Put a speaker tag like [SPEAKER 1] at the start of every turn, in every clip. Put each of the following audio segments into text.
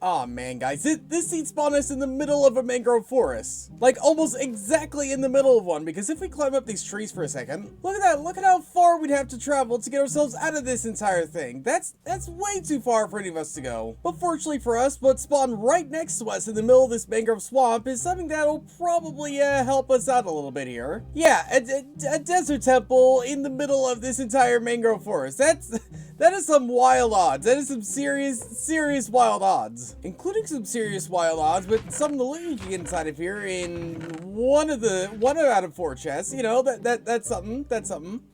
[SPEAKER 1] Aw man, guys, this seed spawned us in the middle of a mangrove forest. Like, almost exactly in the middle of one, because if we climb up these trees for a second, look at that, look at how far we'd have to travel to get ourselves out of this entire thing. That's way too far for any of us to go. But fortunately for us, what spawned right next to us in the middle of this mangrove swamp is something that'll probably help us out a little bit here. Yeah, a desert temple in the middle of this entire mangrove forest. That is some wild odds. That is some serious wild odds. Including some serious wild odds with some of the loot you can get inside of here in one out of 4 chests. You know, that's something.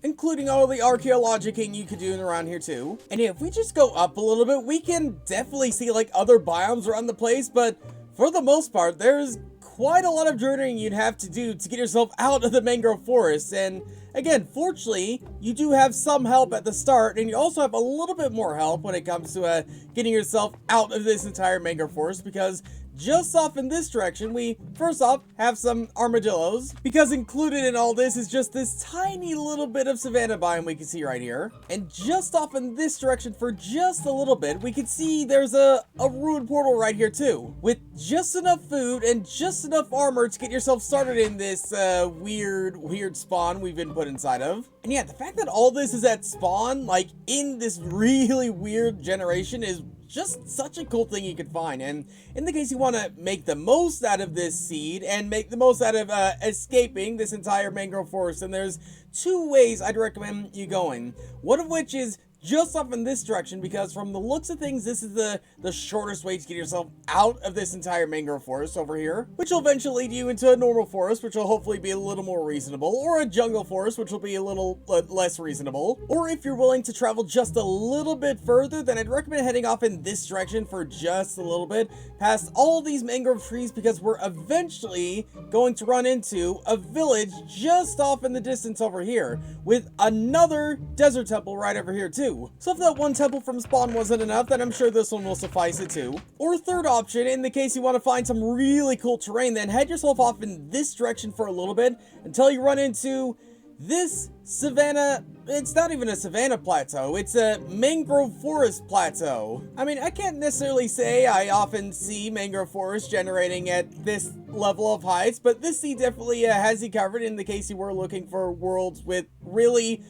[SPEAKER 1] Including all the archaeologicking you could do around here too. And yeah, if we just go up a little bit, we can definitely see like other biomes around the place, but for the most part, there's quite a lot of journeying you'd have to do to get yourself out of the mangrove forest. And again, fortunately, you do have some help at the start, and you also have a little bit more help when it comes to getting yourself out of this entire mangrove forest, because just off in this direction, we first off have some armadillos, because included in all this is just this tiny little bit of savanna biome we can see right here. And just off in this direction for just a little bit, we can see there's a ruined portal right here too, with just enough food and just enough armor to get yourself started in this weird spawn we've been put inside of. And yeah, the fact that all this is at spawn, like in this really weird generation, is just such a cool thing you could find. And in the case you want to make the most out of this seed and make the most out of escaping this entire mangrove forest, and there's 2 ways I'd recommend you going. One of which is just off in this direction, because from the looks of things, this is the shortest way to get yourself out of this entire mangrove forest over here, which will eventually lead you into a normal forest, which will hopefully be a little more reasonable, or a jungle forest, which will be a little less reasonable. Or if you're willing to travel just a little bit further, then I'd recommend heading off in this direction for just a little bit, past all these mangrove trees, because we're eventually going to run into a village just off in the distance over here, with another desert temple right over here too. So if that one temple from spawn wasn't enough, then I'm sure this one will suffice it too. Or third option, in the case you want to find some really cool terrain, then head yourself off in this direction for a little bit until you run into this savanna. It's not even a savanna plateau, it's a mangrove forest plateau. I mean, I can't necessarily say I often see mangrove forest generating at this level of heights, but this seed definitely has you covered in the case you were looking for worlds with really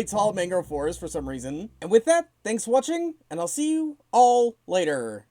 [SPEAKER 1] tall mangrove forests for some reason. And with that, thanks for watching, and I'll see you all later.